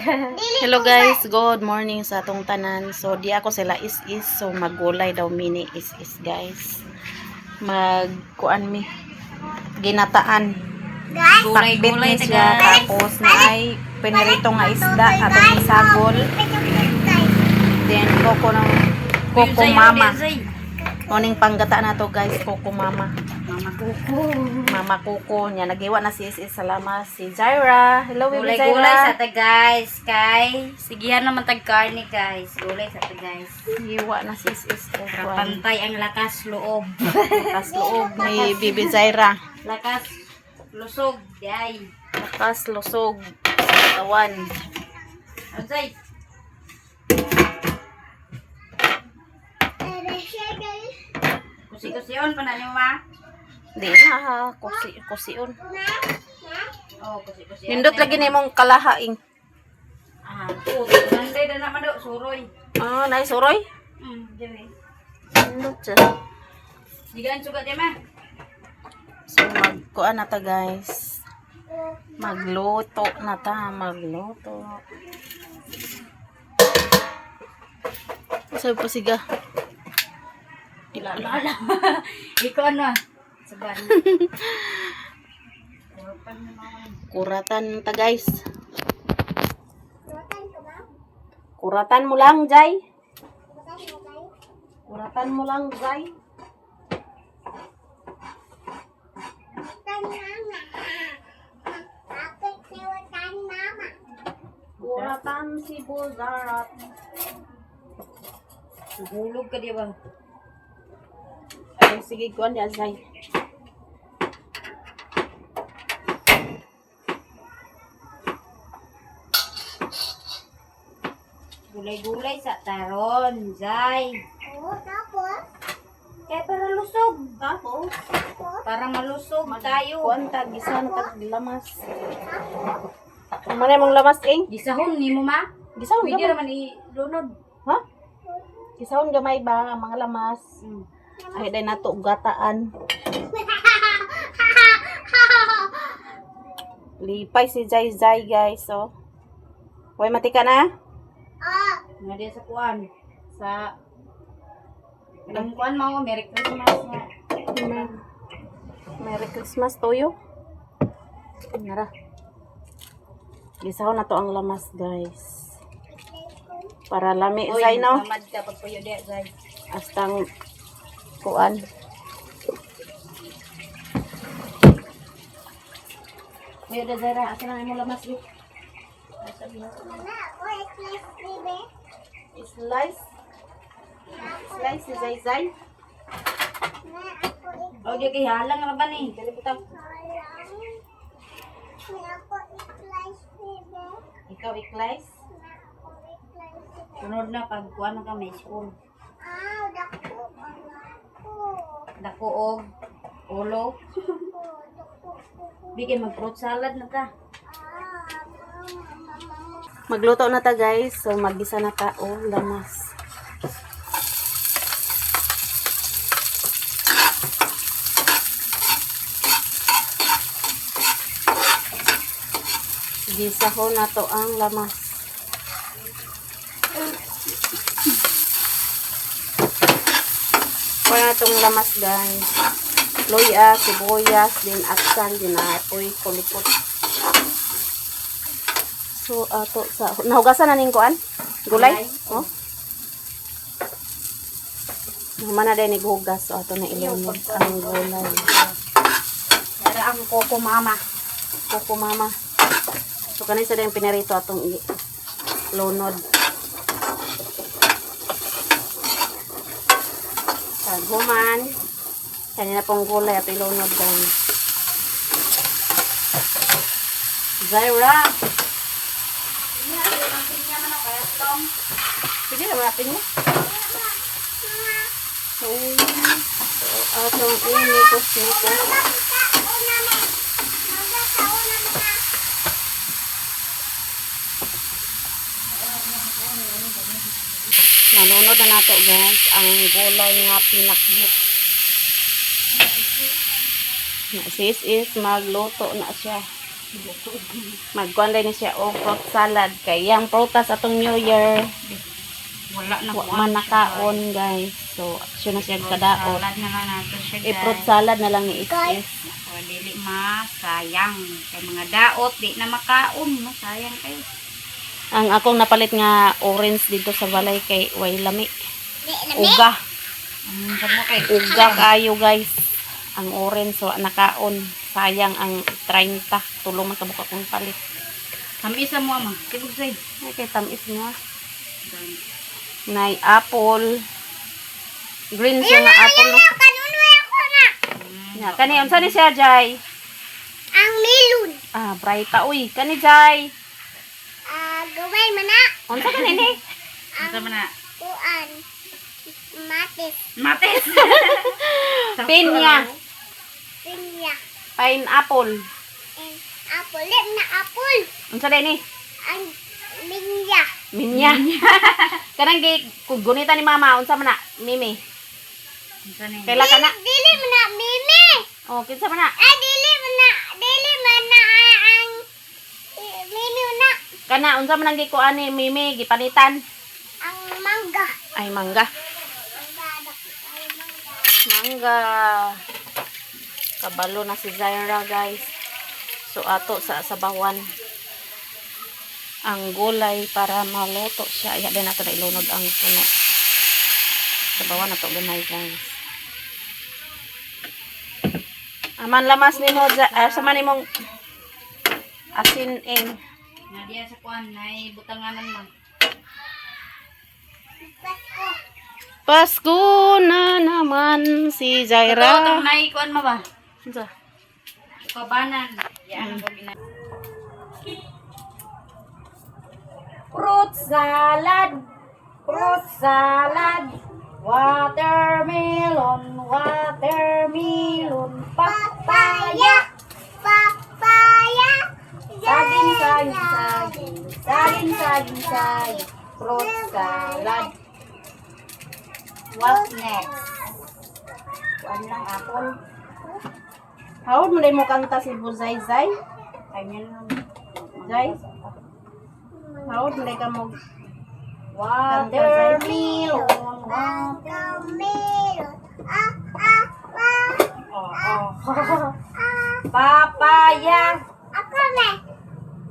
Hello guys, good morning sa atong tanan. So di ako sila is so maggulay daw mini is guys. Magkuan mi ginataan. Gulay-gulay Pakbit siya tapos na ay pinirito nga isda atong isagol. Then koko mama. Morning panggata na to guys, koko mama. Mama Kuko niya nagiwa na si is salamat si Jaira. Hello baby Jaira. Gulay sa ta guys. Kay sigihan naman tag karne guys. Gulay sa ta guys. Giwa na si is Pantay ang lakas loob. lakas loob ni Bibi Jaira. Lakas lusog day. Lakas lusog sa katawan. Unsay? Kusi-kusion pa na niyo ma? Di na ha, kusion. Oh, kusi-kusion. Nindot lagi na mong kalahaing. Ah, nanday na naman do suroy. Ah, nay suroy. Dili. Nindot siya. Digaan sugat ya ma. So magkuan na ta guys. Magluto na ta, magluto. Sabi pa siga. Lala. Ikaw ano? Saban. Kuratan ta guys. Kuratan mo lang, Jay. Kuratan mo lang, Jay. Kuratan si Buzarat. Hulog ka di ba? Ay, sige, kuan ya, Jay. Gulay-gulay sa taron, Zay. Oo, tapos? Kaya para lusog. Tapos, Para malusog tayo. kuan ta, gisa na tag lamas. Ang manay mong lamas, eh? Gisahon ni mo ma? Gisahon Pwede gamay. naman ilunod. Ha? Gisahon gamay ba ang mga lamas? Ay, dahil nato gataan. Lipay si Jay guys, oh. Huwag matika na? Nga di sa kuan. Sa ang kuan mo, Merry Christmas nga. Merry Christmas toyo. Nara. Gisahon na to ang lamas, guys. Para lami, Zay, no? Tamad ka pag puyo di, Zay. Astang kuan. Puyo di, Zay ra. Asa na mo lamas di? Slice. Slice si Zay. O di kay halang na ba ni? Dali butang. Ikaw i-slice. Sunod na pag kuan na ka may spoon. Dako og ulo. Bigyan mag fruit salad na ta. Magluto na ta, guys. So, magisa na ta. Oh, lamas. Gisa ko na to ang lamas. Para na tong lamas, guys. Luya, sibuyas, din atsal, din apoy, kulipot. So, ato sa... Nahugasan na ning kuan? Gulay? Oh? Naman na din naghugas. So, ato na ilunod ang gulay. Para ang koko mama. Koko mama. So, kanay sa din pinarito atong lunod. Taghuman. Kanina pong gulay at ilunod guys. Zaira! Sige naman natin mo. So, atong inikos-nikos. Nalunod na nato guys ang gulay nga pinakbit. Na sis is magluto na siya. Magkuhan rin ni siya og fruit salad. Kay yang prutas atong New Year. Wala na Wa man nakaon guys. So, siya na siya kadaot. Salad na lang nato siya guys. Fruit salad na lang ni is. O, dili masayang. Kay mga daot, di na makaon. Masayang kayo. Ang akong napalit nga orange dito sa balay kay way lami. Uga. Kamo kay Uga kayo guys. Ang orange so nakaon. Sayang ang 30. Tulong man kabuka kong palit. kami sa mo ama. Tibog say. Ay kay tamis nga. Nay apple. Green siya nga apple. No? Ya, kani unsa ni siya Jay? Ang melon. Ah, brighta uy. Kani Jay. Gaway man na. Unsa kani ni? Unsa man na? Kuan. Matis. Mates. Pinya. Pinya. Pineapple. And apple. Lip na apple. Unsa din ni? Ang minya. Minya. Kanang gi gunita ni mama unsa man na? Mimi. Unsa ni? Kaila kana? Dili man na mimi. Oh, kinsa man na? Dili man na ang mimi na. Kana unsa man ang gikuan ni Mimi gipanitan? Ang mangga. Ay mangga. Mangga. Kabalo na si Zaira guys. So ato sa sabawan ang gulay para maluto siya. Iya din nato na ilunod ang puno. Sabawan na to ganay guys. Aman lamas ni mo sama ni mong asin in. Na diya sa kuan nay butanganan man. Pasko na naman si Ito Zaira. nay kuan mo ba? Unsa? Kabanan. Yan ang gina. Fruit salad. Fruit salad. Watermelon. Watermelon. Papaya. Papaya. Saging, saging, saging. Saging, saging, saging. Fruit salad. What next? Kuan lang apple. Hawad mo na mo kanta si Buzay Zay? Ay yan lang. Zay? Hawad mo na ka mo Watermelon. Watermelon. Oh, oh. Papaya. Ako na.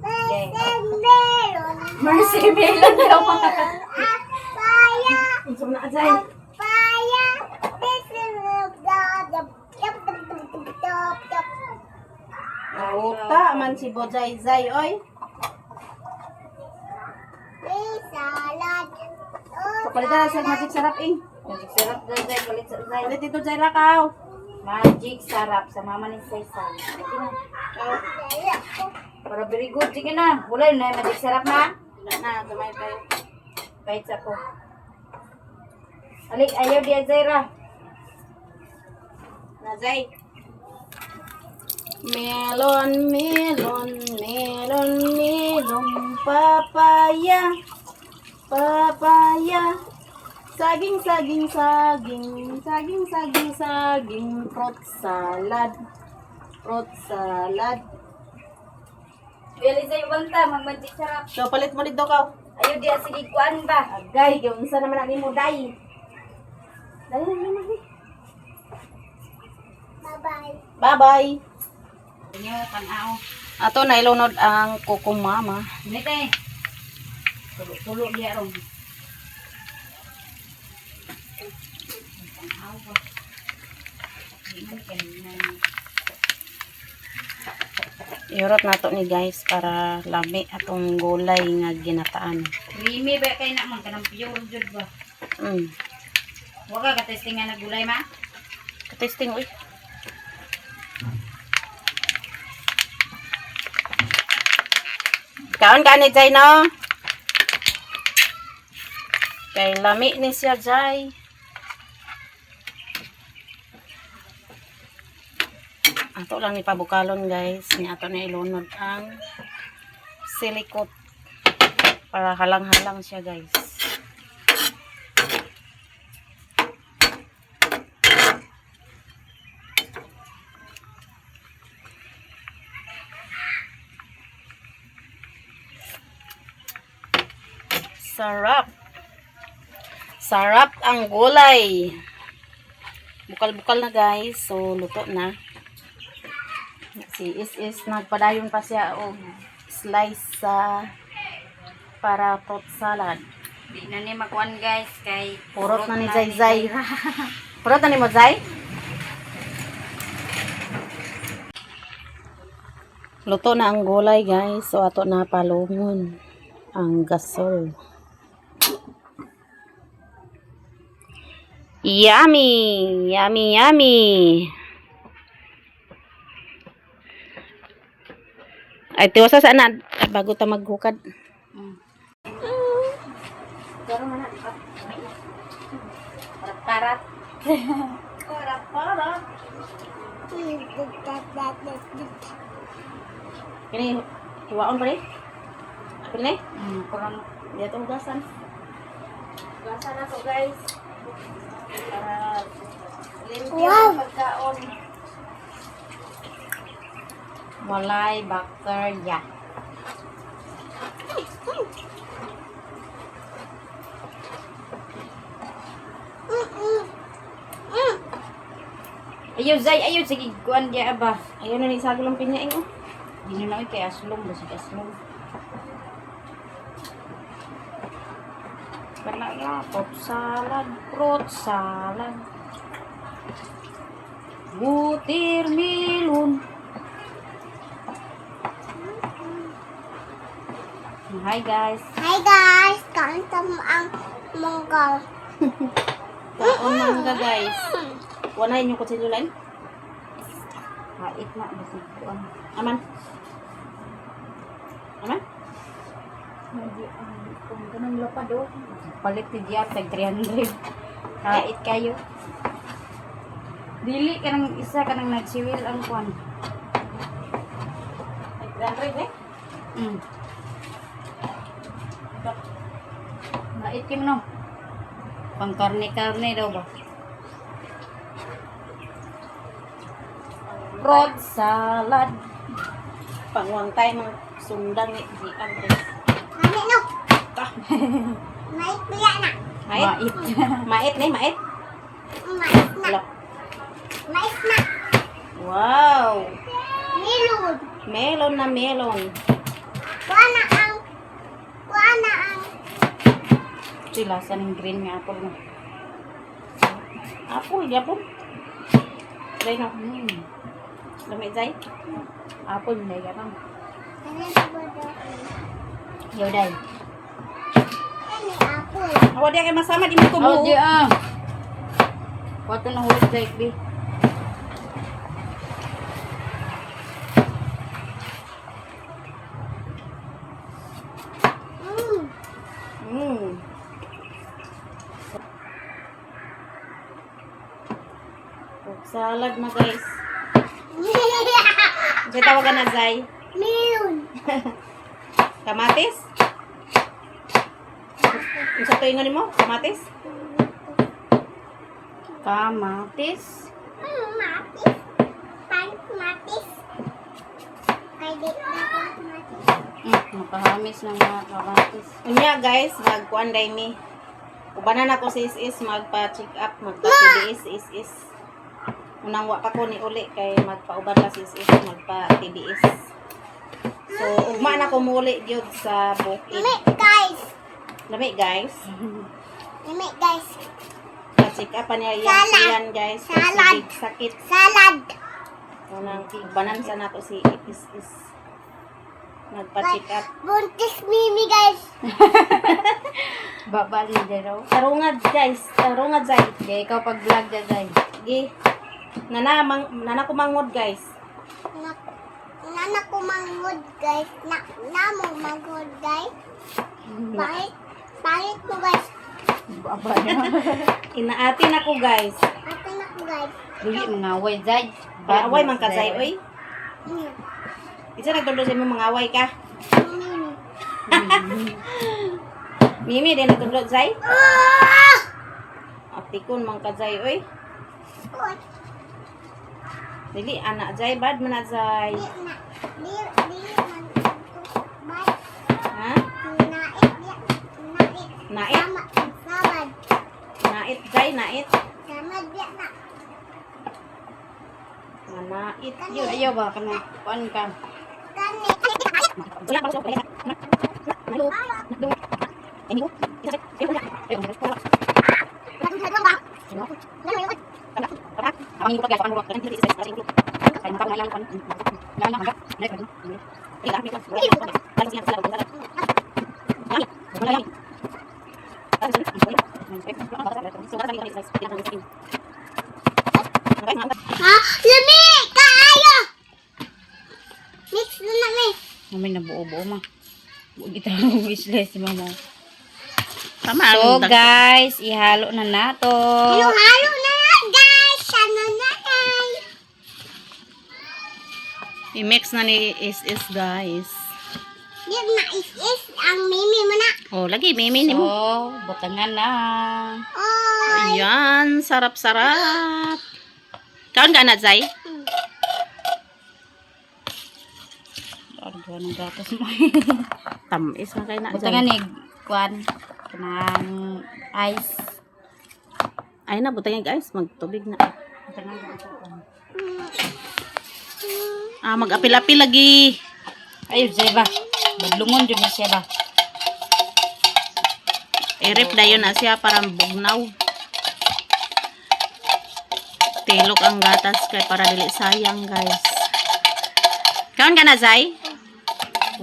Okay. Watermelon. Mercy melon daw mga. Papaya. Unsa man na Zay? Papaya. This is the Uta man si Buzay Zay oy. salad. Palitan na sa magic sarap ing. Magic sarap daw Zay. Palit sa Zay. Palit ito Zay Rakaw. Magic sarap sa mama ni Saysay. Sige na. Para very good. Sige na. Wala na magic sarap na. Wala na, tumay tayo. Kahit sa ko. Alik, ayaw diya Zaira. Na Zay. Melon, melon, melon, melon, papaya, papaya, saging, saging, saging, saging, saging, saging, fruit salad, fruit salad. Bili Zay banta. Mag-magic sarap. So, palit mo dito ka. Ayaw diya sige kuan ba? Agay, yung isa naman ang mo, day. Dali na naman, day. Bye-bye. Bye-bye. Inyo panao. Ato na ilunod ang kukumama. Nite. Tulo diya ron. Panao ba? Hindi man Iurot na to ni guys para lami atong gulay nga ginataan. creamy ba kay na man kanang pure jud ba? Wa ka testing nga nagulay ma? Testing uy. Kaon ka ni Jay no? Kay lami ni siya Jay. Ato lang ni pabukalon guys. Ni ato na ilunod ang silikot para halang-halang siya guys. Sarap. Sarap ang gulay. Bukal-bukal na guys. So, luto na. Si Is nagpadayon pa siya og slice sa para fruit salad. Di na ni makuan guys kay Purot na ni Zay. Purot na ni mo Zay? Luto na ang gulay guys. So ato na palungon ang gasol. Yummy! Yummy, yummy! Ay, tiwasa sa na bago ta maghukad. Garo man na, di ba? Parat-parat. Parat-parat. Kini, hiwaon pa rin? Apil na eh? Kurang Dito ugasan. Ugasan na to guys. Para limpyo ang pagkaon. Walay bacteria. Ayaw Zay, ayaw sige kuan dia aba. Ayun na ni sagulong pinyaing oh. Di na lang kay aslong basig aslong. Kaya fruit salad. Butir milon. Hi guys. Hi guys, kauntam ang monggal. Kaon mangga guys. Wala inyo kutsilyo lain? Hait na basig kuan. Aman. Aman? Kung ganun lapad oh. Palit ti diya tag 300. Hait kayo. Dili ka nang isa ka nang nagsiwil ang kuan. Ay, 300 eh? Hait kim no. Pang karne-karne daw ba? Fruit salad. Pangwantay mga sundang ni di Andres. Nani no? Mait biya na. Mait? Mait ni, mait? Mais na. Wala. Mais na. Wow! Milud. Melon na melon. Kuana ang Sila sa ning green nga apple na. Apple, yapon. Dahil no. Lamig Zay? Apple na yan. ano ba daw? Yo dai. Ano apple? Awa di kay masama di mo Oh, tubo. di ah. Wato na hulit dai bi. Fruit salad na guys. Kasi tawagan na Zay. Milud. Kamatis? Kung sa tuwingan mo, kamatis? Kamatis. Matis. Matis. Kay di na matis. Nakahamis ng mga kamatis. Unya guys, magkuanday mi. Ubanan ako si Is magpa-check up, magpa-TBS is. Unang wa pa ko ni uli kay magpauban pa si Is magpa-TBS. So, ugma na ko muli gyud sa bukid. Limit guys. Lami guys. Limit guys. Pa-check up pa niya Salad. yan guys. Salad. Kasi big sakit. Salad. Unang tigbanan sa nato si Is. Nagpa-check up. Buntis mimi guys. Babali dai raw. Tarungad guys. Tarungad Zay. Kaya ikaw pag vlog dai dai. Gi. Nana ko mangod guys. Nana ko manghod guys. Namo manghod guys. Pangit ko guys. Baba na. Inaati na ko guys. Atin ako guys. Dili mangaway dai. Away man ka Zay oy. Hmm. Isa nagtundo sa mo mangaway ka. Mimi. Mimi din nagtundo Zay. Ah! Atikon man ka Zay oy. Uy. Dili anak Zay bad man na Zay. Di na. Di man. Bye. Ha? Naik dia. Naik Nait. Samad. Nait, Jai, nait. Samad ya na. Nait. Yun, ayaw ba? Kanang kuan ka. Kani. Ha? Lami! Kaayo! Mix na namin. Mamay na buo-buo ma. Buo kita ang wishlist si mama. Tama. So guys, ihalo na nato. Halo-halo na lang, guys. Sana na lang. I-mix na ni is guys. Yan na is ang mimi mo na. Oh, lagi mimi ni So, mo. butangan na. Oh. Ayan, sarap-sarap. Kaon ka na, Zay? Argo ng gatas mo. Tamis na kayo na, Butangan Zay. ni kuan kanang ice. Ay na, butang yan guys. Magtubig na. Butangan na ito. Ah, mag-apil-apil lagi. Ayun, siya ba? Badlungon dyan na siya ba? Irip na yun na siya para bugnaw. Tilok ang gatas kay para dili sayang guys. Kaon ka na, Zay?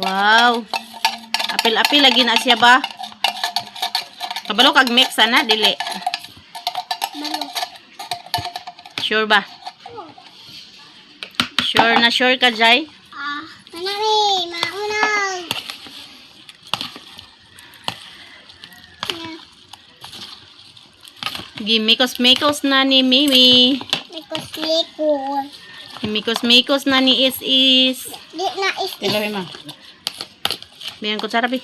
Wow. Apil-apil lagi na siya ba? Kabalo kag mix na dili. Malo. Sure ba? Sure na sure ka, Zay? Ah, manami, maunag. Gimikos-mikos na ni Mimi. Likos-likos. Gimikos-mikos na ni Is. Di na is. Tilawi ma. Biyan ko sarabi.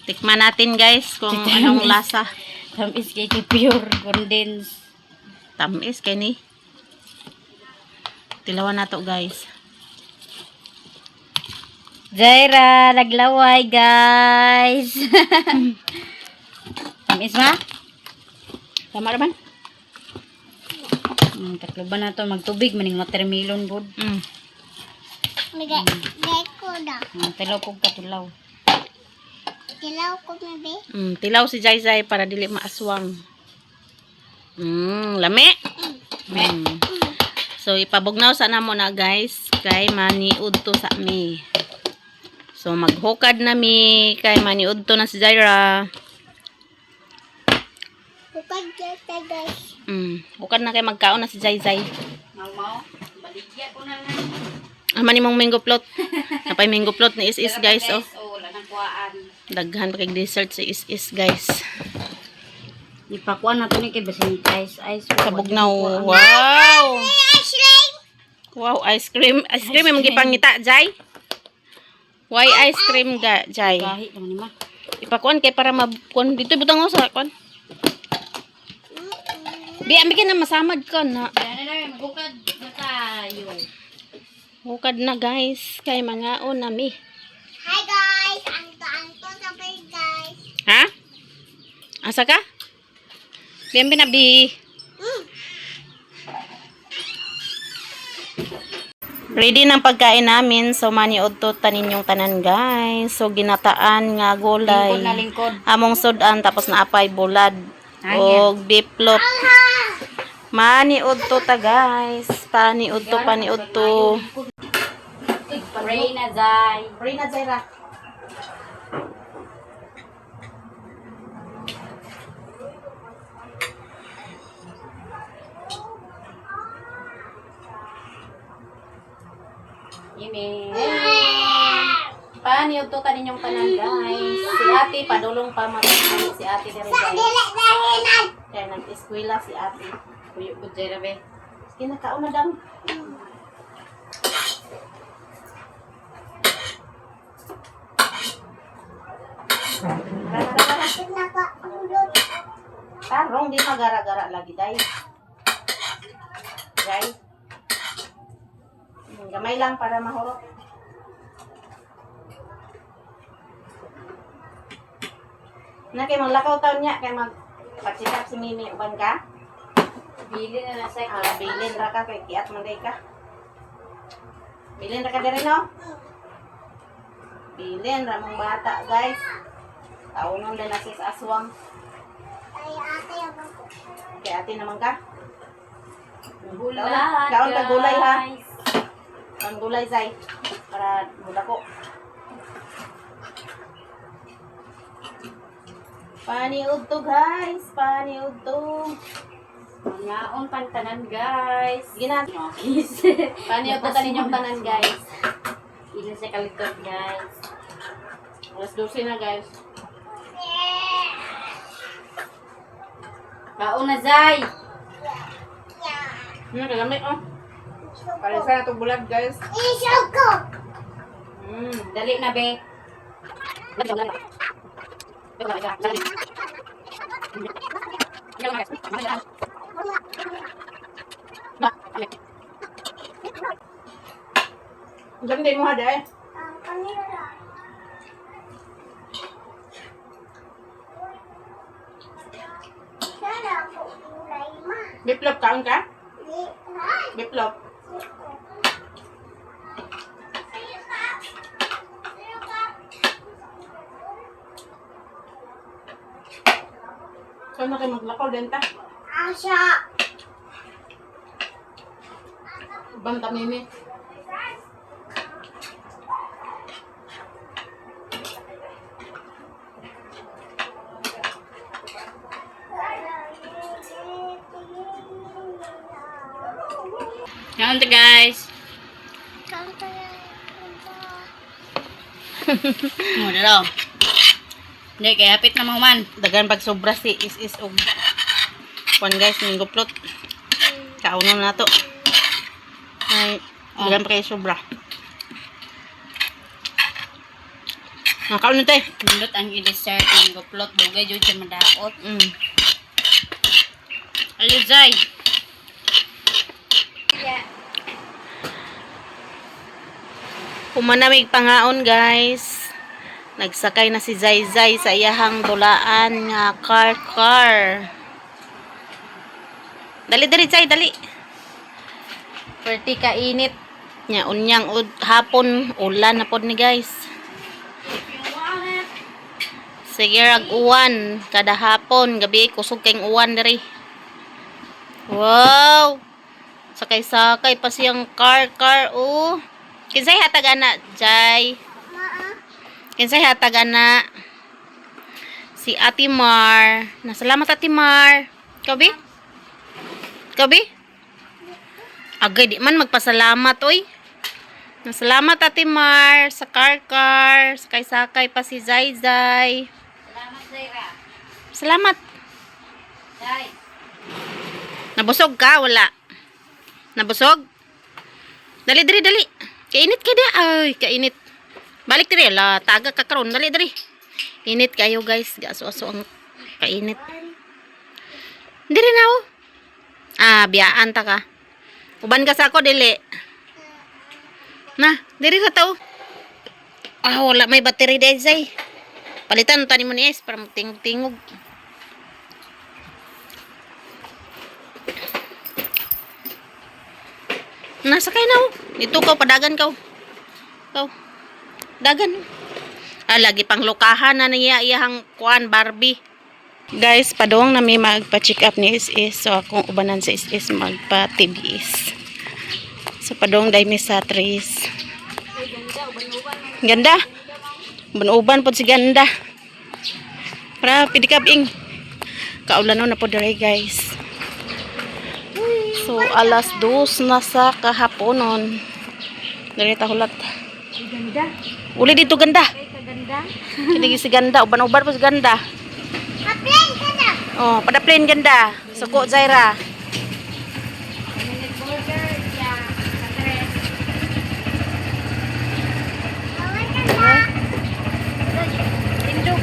Tikman natin guys kung anong lasa. Tamis kay pure condensed. Tamis kay ni. Tilawan na to guys. Jaira, naglaway guys. Tamis ma? Tama naman. Tatlo ba na to magtubig maning watermelon good. Migay ko da. Tilaw ko katulaw. Tilaw ko mabe. Tilaw si Zay Zay para dili maaswang. Lami. So ipabugnaw sana mo na guys kay maniud to sa mi. So maghukad na mi kay maniud to na si Zaira. Bukad kita guys. Hukad na kay magkaon na si Zay Zay. Mau, baligya ko na nga. Aman imong mango float. Napay mango float ni Is guys oh. Wala nang kuhaan. Daghan pa kay dessert si Is guys. Ipakuan na to ni kay basin ice. Kabugnaw. Wow. Ice cream. Wow, ice cream. Ice cream imong gipangita, Jay. Why ice cream ga, Jay? Gahi naman ni ma. Ipakuan kay para mabukon dito butang mo sa kuan. Biya bikin na masamad ka na. Yan na magukad na tayo. Hukad na guys kay mga nami. Hi guys. Anto sabay guys. Ha? Asa ka? Biyan binabi. Ready ng pagkain namin. So maniud to tanin yung tanan guys. So ginataan nga gulay. Lingkod na lingkod. Among sudan tapos naapay bulad. Hangin. Og diplot. Maniud to ta guys. Paniud to. Pray na Zay. Pray na Zaira. Ime. Paniud to tanin yung tanan guys. Si ate padulong pa matulong si ate diri guys. Dili dahinan. Kaya nag-eskwela si ate. Kuyo ko Jaira be. Kinakaon na daw. Nakaulot. Tarong di magara-gara lagi day. Day. Gamay lang para mahurot. Na kay maglakaw taon niya kay mag-check-up si Mimi uban ka. Bili na sa Bilin ra ka kay kiat man day ka. Bilin ra ka diri no? Bilin ra mong bata, guys. Taunon din na sis aswang. Ay, ate, ako po. Kay ate naman ka. Gulahan, Kaon ka gulay ha. guys. Ang gulay zay para mula ko. Paniud to guys, paniud to. Ngaon pantanan, guys. Ginan. Kiss. Paniud to kaninyong tanan guys. Ilan sa kalikot, guys. Alas 12 na guys. Kaon na, Zay. Kagamit oh. Parisa na to bulag guys. Isaw ko! Dali na, be. Ganda mo hada eh. Ang kanila. Sana ako kulay ma. Biplop kaon ka? Di, ay, Biplop. sayo ka. Sayo ka. Saan na kayo maglakaw din ta? Asya. Banta Mimi. Kaon to, guys. Kanta yan. Muna daw. Hindi, kaya hapit na mahuman. Dagan pag sobra si is og kuan guys minggo plot. Kaunon na to. Ay, dagan pa kayo sobra. Kaunon te. Nindot ang i-dessert ng guplot. Dugay dyan siya madaot. Ayun, Zay. Humanamig pangaon guys. Nagsakay na si Zayzay sa iyahang dulaan nga car. Dali dali Zay, dali. Perti ka init. Nya unyang hapon ulan na pod ni guys. Sige rag uwan kada hapon gabi kusog kayong uwan diri. Wow. Sakay-sakay pa siyang car oh. Kinsay hatag ana, Jay? Maa. Kinsay hatag ana? Si Ate Mar. Nasalamat Ate Mar. Kabi? Kabi? Agay di man magpasalamat oy. Nasalamat Ate Mar sa car. Sakay-sakay pa si Zayzay. Salamat, Zayra. Salamat. Zay. Nabusog ka? Wala. Nabusog? Dali, dali. Kainit ka di. Ay, kainit. Balik diri. La, taga ka karon. Dali. Init kayo guys. Gaso-aso ang kainit. Diri na oh. Biyaan ta ka. Uban ka sa ako, dili. Na, diri na to. Wala may battery dahil Zay. Palitan tani mo ni Es para magtingog-tingog. Nasakay na oh. Dito ka, padagan ka oh. Dagan. Lagi pang lukahan na niya iyahang kuan Barbie. Guys, padong na may magpa-check up ni SS. So, akong ubanan sa SS magpa-TBS. So, padong dahil may sa Tris. Ganda. Uban-uban po si ganda. Para pidikabing. Kaulanon na po dere guys. So, alas 2 na sa kahaponon. Dari tahulat. Ganda. Uli dito ganda. Ay, kaganda. Kini si ganda. Uban-uban po si ganda. Aplay ka na. Oh, pada plain ganda. Suko Zaira. Minute burger. Yeah. Katres. Awan ka na. Tindog.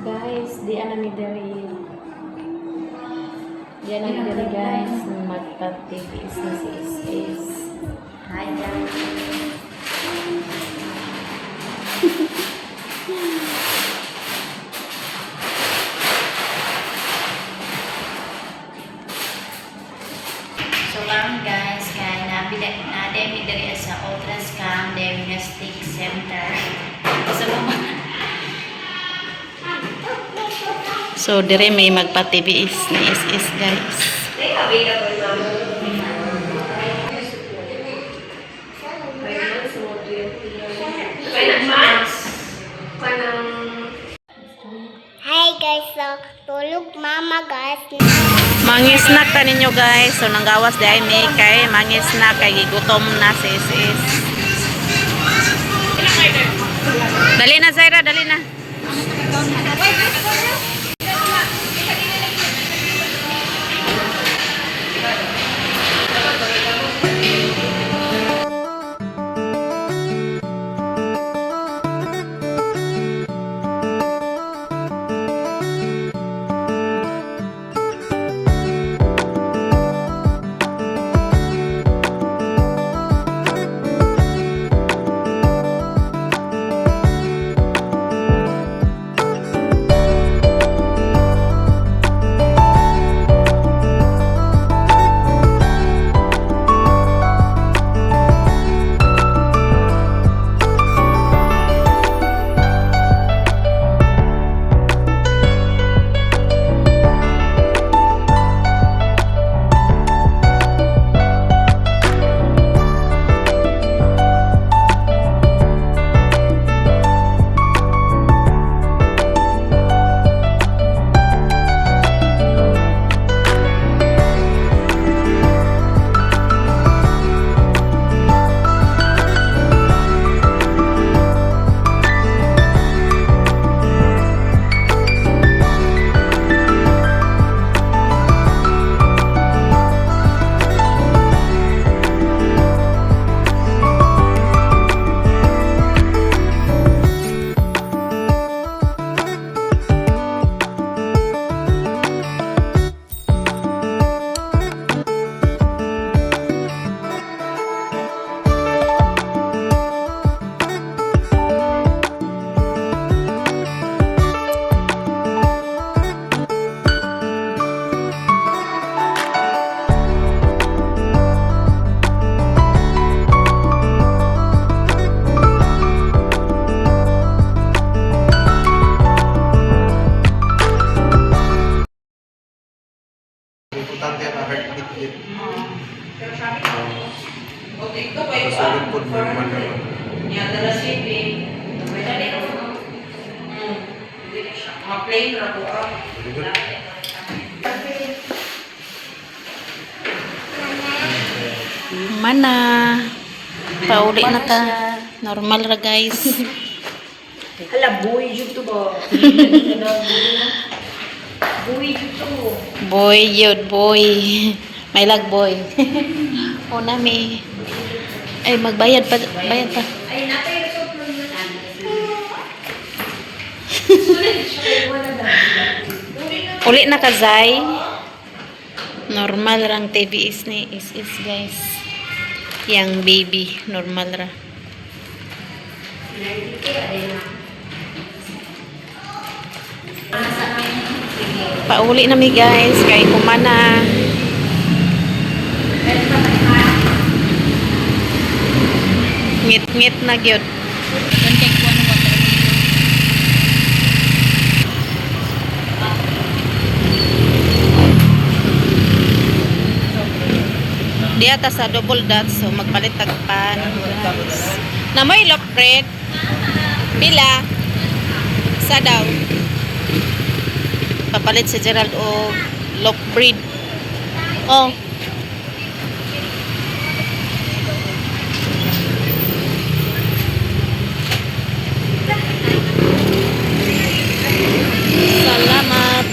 Guys, di ana mi Nag-TVS na si Is. Hi guys. So karon guys, kaya nabili natin diri sa Ultrascan Diagnostic Center. Sa mga So, dire may magpa-TVS ni Is guys. Hi guys, so tulog mama guys. Mangi-snack ta ninyo guys. So, nanggawas di ay may kay mangi-snack kay gigutom na si Is. Dali na, Zaira, dali na. Importante ang heartbeat. Susunod po normal naman. Very good. Mana. Pauli na ta. Normal ra guys. hala boy jud to ba. Boy jud to. Boy, yun, boy. May lag boy. O nami. Ay, magbayad pa. Bayad pa. Ay natay result mo na. Uli na ka, Zay. Normal rang TVS ni is guys. Yang baby. Normal ra. Pauli na mi guys. Kay kumana. Ngit-ngit na gyud. Di ata sa double dots, so magpalit tagpan. Na may loaf bread. Pila? Sa daw. Papalit si Gerald o loaf bread. Oh. Salamat.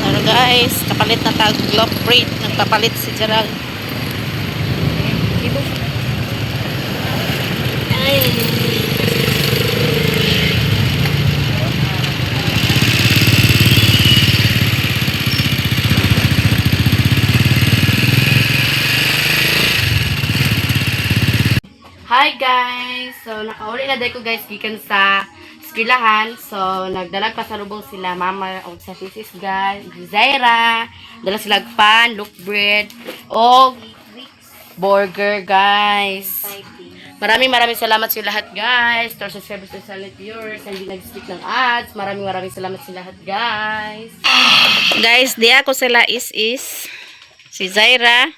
Pero guys, kapalit na tag loaf bread. Nagpapalit si Gerald. Ay. nakauli na dahil ko guys gikan sa eskwelahan. So nagdalag pa sa lubong sila mama o sa sisis guys. Zaira, dala sila pan, loaf bread o burger guys. Maraming salamat sa lahat guys. To subscribers to silent viewers, hindi nag-skip ng ads. Maraming salamat sa lahat guys. Guys, di ako sila is si Zaira.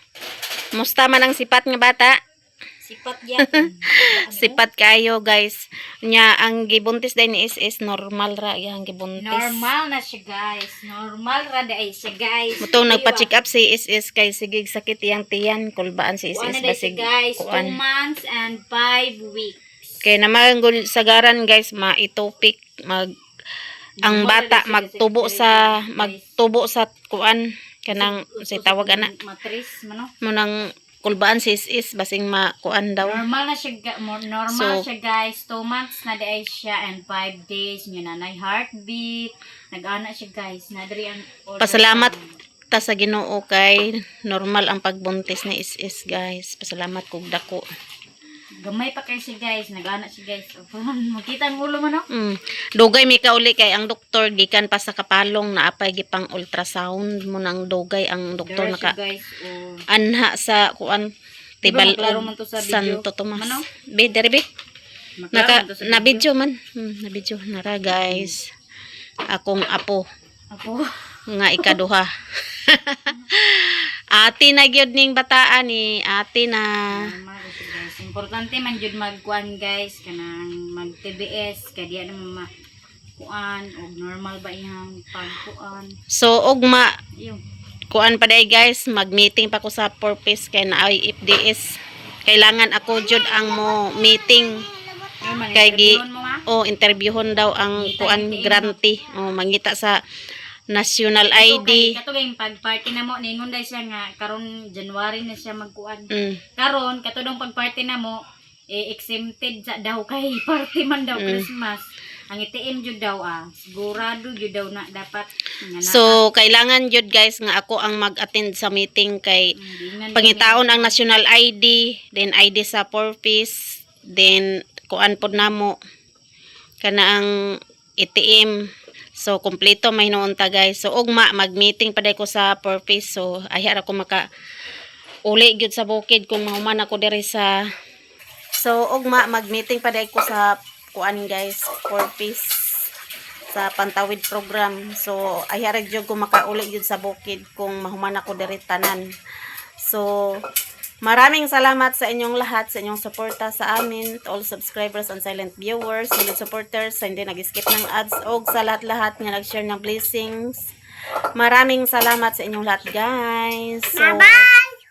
Musta man ang sipat nga bata? Sipat yan. Sipat kayo guys. Nya ang gibuntis din ni is normal ra yang gibuntis. Normal na siya guys. Normal ra dai siya guys. Mutong nagpa-check up si is kay sigig sakit yang tiyan kulbaan si is Kuan na basig. guys, 2 months and 5 weeks. Kay naman sagaran guys maitopik mag ang bata magtubo sa kuan kanang si tawag ana Matris mano. munang kulbaan si is basing makuan daw. Normal na siya normal So, siya guys. 2 months na dai siya and 5 days niya nanay heartbeat. Nag-ana siya guys. Nadri ang Pasalamat ta sa Ginoo kay normal ang pagbuntis ni is guys. Pasalamat kog dako. Gamay pa kay siya guys. Nag-ana siya guys. Makita ang ulo mo no? Dugay mi kauli kay ang doktor gikan pa sa kapalong na apay gipang ultrasound mo nang dugay ang doktor Dara siya naka guys. anha sa kuan tibal maklaro man to sa video? Santo Tomas. Ano? Be dere Maklaro man to sa na video man. Na video nara guys. Akong apo Apo. nga ikaduha. Ati na gyud ning bataan ni ati na. Normal na siya guys. Importante man jud magkuan guys kanang mag TBS kay diya naman kuan og normal ba iyang pagkuan. So ugma Yung kuan pa day guys, mag-meeting pa ko sa purpose kay naay FDS. Kailangan ako jud ang mo meeting kay gi mo ma. interviewon daw ang kuan grantee. Mangita sa national ID. Kato kay pag-party na mo ningon day siya nga karon January na siya magkuan. Mm. Karon kato dong pag-party na mo exempted sa daw kay party man daw Christmas. Ang itiim jud daw sigurado jud daw na dapat nga na. So kailangan jud guys nga ako ang mag-attend sa meeting kay pangitaon ang national ID, then ID sa purpose, then kuan pod namo kana ang ATM. So kompleto may noon ta guys. So ugma mag-meeting pa day ko sa purpose. So ayar ako maka uli gyud sa bukid kung mahuman ako diri sa. So ugma mag-meeting pa day ko sa kuan guys, purpose sa Pantawid program. So ayar gyud ko makauli gyud sa bukid kung mahuman ako diri tanan. So maraming salamat sa inyong lahat, sa inyong suporta sa amin, to all subscribers and silent viewers, solid supporters, sa hindi nag-skip ng ads, o sa lahat-lahat nga nag-share ng blessings. Maraming salamat sa inyong lahat, guys. So,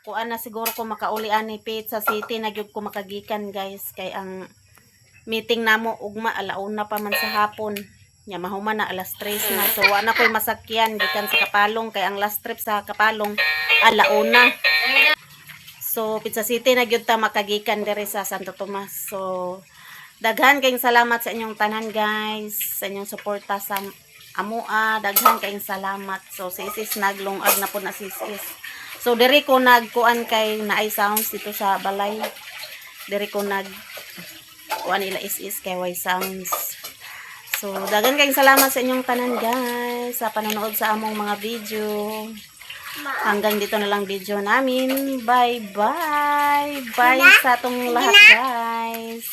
kuan na siguro ko makaulian ni Pizza City, nagyog ko makagikan, guys, kay ang meeting namo ugma, alauna pa man sa hapon. Nya mahuman na alas 3 na. So, wala ko'y masakyan, gikan sa Kapalong, kay ang last trip sa Kapalong, alauna. So, Pizza City na gyud ta makagikan diri sa Santo Tomas. So, daghan kayong salamat sa inyong tanan guys, sa inyong suporta sa amoa, daghan kayong salamat. So, si Isis naglungag na po na si Isis. So, diri ko nagkuan kay naay sounds dito sa balay. Diri ko nag kuan ila Isis kay way sounds. So, daghan kayong salamat sa inyong tanan guys sa panonood sa among mga video. Hanggang dito na lang video namin. Bye bye. Bye sa atong lahat guys.